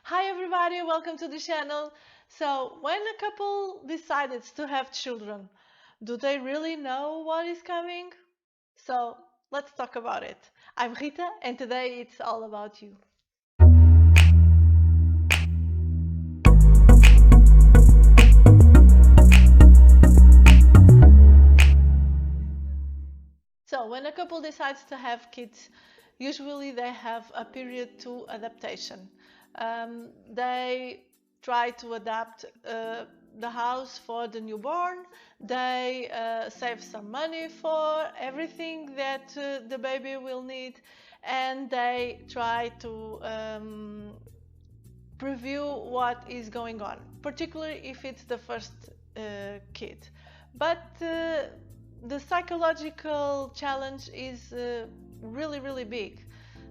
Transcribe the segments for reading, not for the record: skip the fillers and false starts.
Hi everybody, welcome to the channel. So, when a couple decided to have children, do they really know what is coming? So, let's talk about it. I'm Rita and today it's all about you. So, when a couple decides to have kids, usually they have a period to adaptation. They try to adapt the house for the newborn. They save some money for everything that the baby will need, and they try to preview what is going on, particularly if it's the first kid. But the psychological challenge is really big.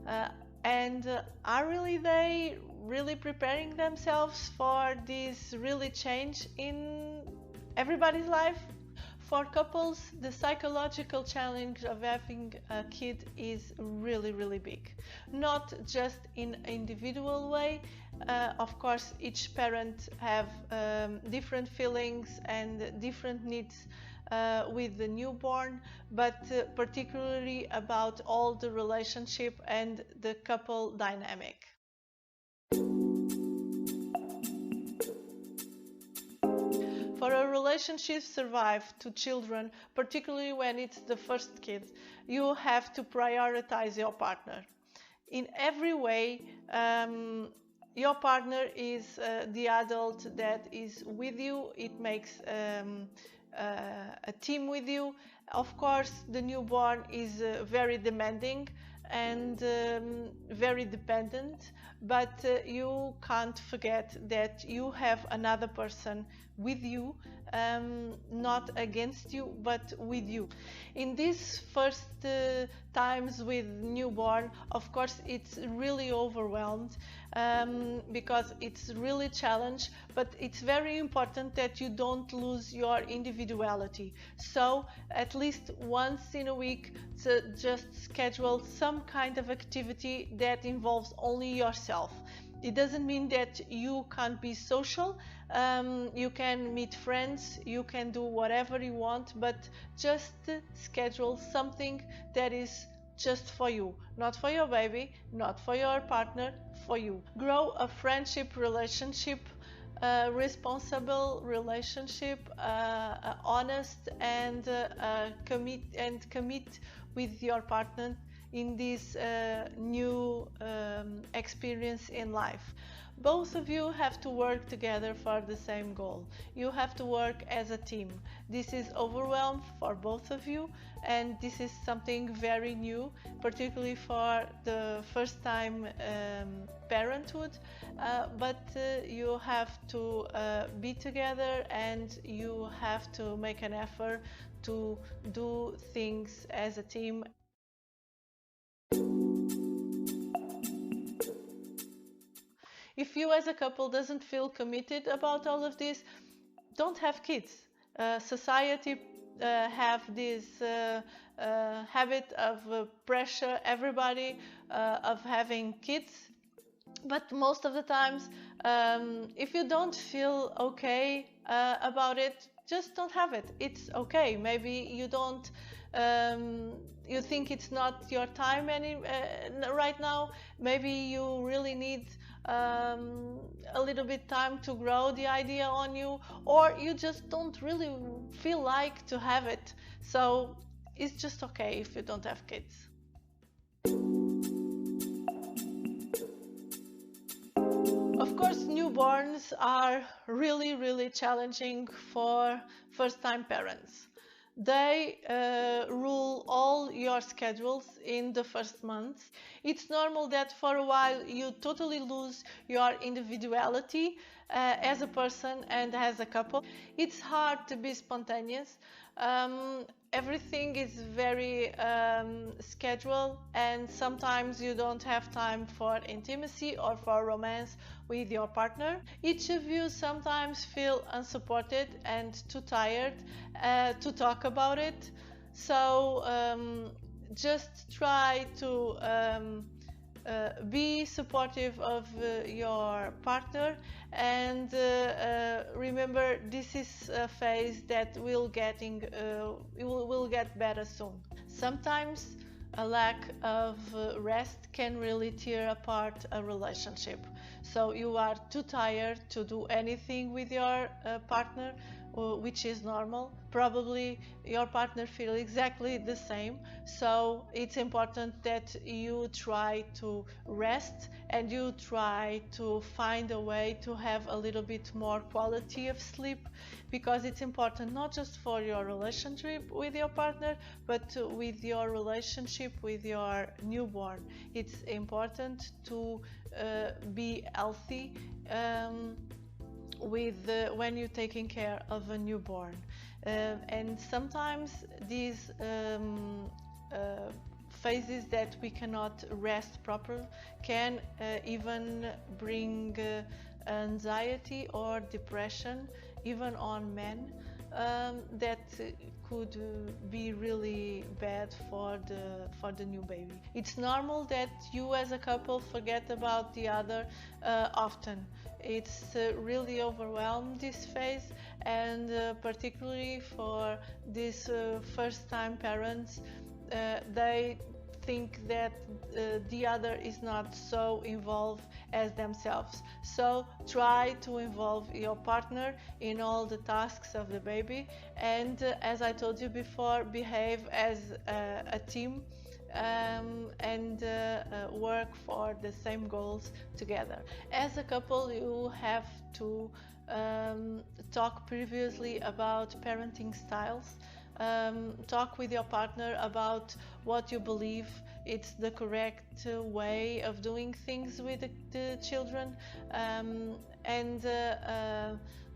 Uh, and are really they really preparing themselves for this really change in everybody's life? For couples, the psychological challenge of having a kid is really big. Not just in an individual way. Of course, each parent have different feelings and different needs with the newborn, but particularly about all the relationship and the couple dynamic. For a relationship survive to children, particularly when it's the first kid, you have to prioritize your partner. In every way, your partner is the adult that is with you. It makes a team with you. Of course, the newborn is very demanding and very dependent, but you can't forget that you have another person with you, not against you, but with you. In these first times with newborn, of course, it's really overwhelmed because it's really challenge, but it's very important that you don't lose your individuality. So at least once in a week, to just schedule some kind of activity that involves only yourself. It doesn't mean that you can't be social. You can meet friends, you can do whatever you want, but just schedule something that is just for you, not for your baby, not for your partner, for you. Grow a friendship relationship, a responsible relationship, honest and commit with your partner in this new experience in life. Both of you have to work together for the same goal. You have to work as a team. This is overwhelm for both of you, and this is something very new, particularly for the first time parenthood. But you have to be together, and you have to make an effort to do things as a team. If you as a couple doesn't feel committed about all of this, don't have kids. Society have this habit of pressure everybody of having kids, but most of the times, if you don't feel okay about it, just don't have it. It's okay. Maybe you don't, you think it's not your time right now. Maybe you really need a little bit time to grow the idea on you, or you just don't really feel like to have it. So it's just okay if you don't have kids. Of course, newborns are really challenging for first-time parents. They rule all your schedules in the first months. It's normal that for a while you totally lose your individuality as a person and as a couple. It's hard to be spontaneous. Everything is very scheduled, and sometimes you don't have time for intimacy or for romance with your partner. Each of you sometimes feel unsupported and too tired to talk about it. So just try to Be supportive of your partner, and remember, this is a phase that will get better soon. Sometimes a lack of rest can really tear apart a relationship. So you are too tired to do anything with your partner, which is normal. Probably your partner feels exactly the same. So it's important that you try to rest and you try to find a way to have a little bit more quality of sleep, because it's important not just for your relationship with your partner, but with your relationship with your newborn. It's important to be healthy when you're taking care of a newborn. And sometimes these phases that we cannot rest properly can even bring anxiety or depression, even on men, that could be really bad for the new baby. It's normal that you as a couple forget about the other often. It's really overwhelmed this phase, and particularly for these first-time parents, they think that the other is not so involved as themselves. So try to involve your partner in all the tasks of the baby, and as I told you before, behave as a team, and work for the same goals together. As a couple, you have to talk previously about parenting styles. Talk with your partner about what you believe it's the correct way of doing things with the children, and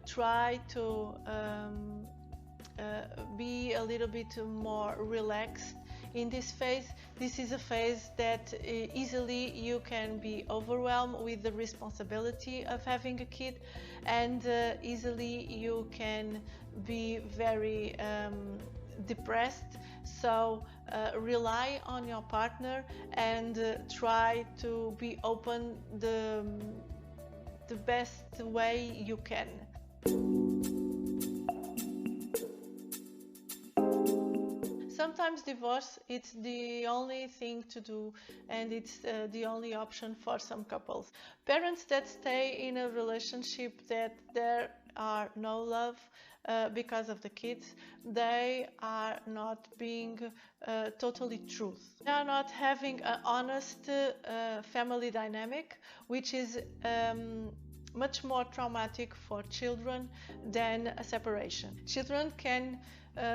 try to be a little bit more relaxed in this phase. This is a phase that easily you can be overwhelmed with the responsibility of having a kid, and easily you can be very depressed. So rely on your partner and try to be open the best way you can. Sometimes divorce, it's the only thing to do, and it's the only option for some couples. Parents that stay in a relationship that there are no love because of the kids, they are not being totally true. They are not having an honest family dynamic, which is much more traumatic for children than a separation. Children can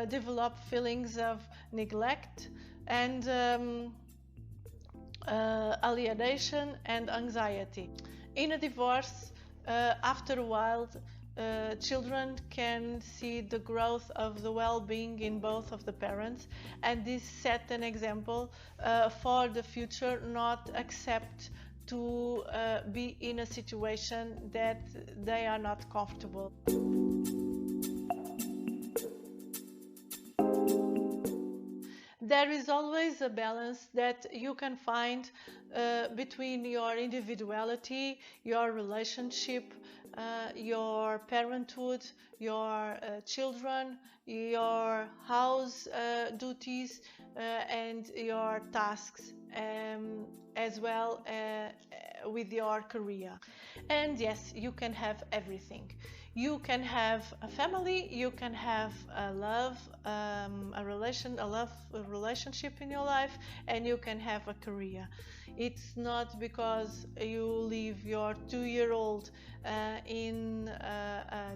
develop feelings of neglect and alienation and anxiety. In a divorce, after a while, children can see the growth of the well-being in both of the parents, and this set an example for the future, not accept to be in a situation that they are not comfortable. There is always a balance that you can find between your individuality, your relationship, your parenthood, your children, your house duties, and your tasks, as well with your career. And yes, you can have everything. You can have a family, you can have a love, a relationship in your life, and you can have a career. It's not because you leave your 2-year-old in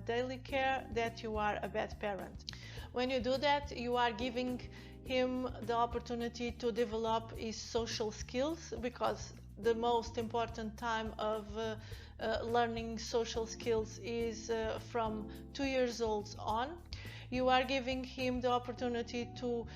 daily care that you are a bad parent. When you do that, you are giving him the opportunity to develop his social skills, because the most important time of learning social skills is from 2 years old on. You are giving him the opportunity to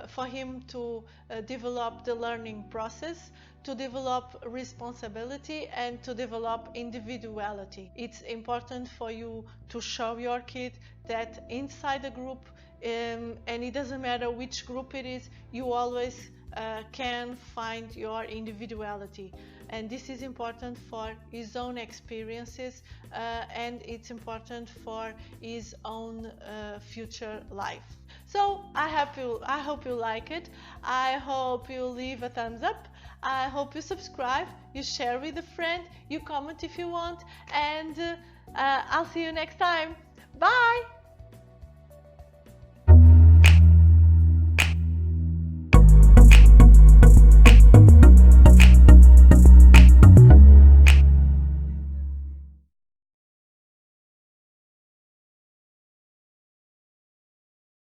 for him to develop the learning process, to develop responsibility, and to develop individuality. It's important for you to show your kid that inside the group, and it doesn't matter which group it is, you always can find your individuality, and this is important for his own experiences, and it's important for his own future life. So I hope you like it. I hope you leave a thumbs up. I hope you subscribe, you share with a friend, you comment if you want, and I'll see you next time. Bye!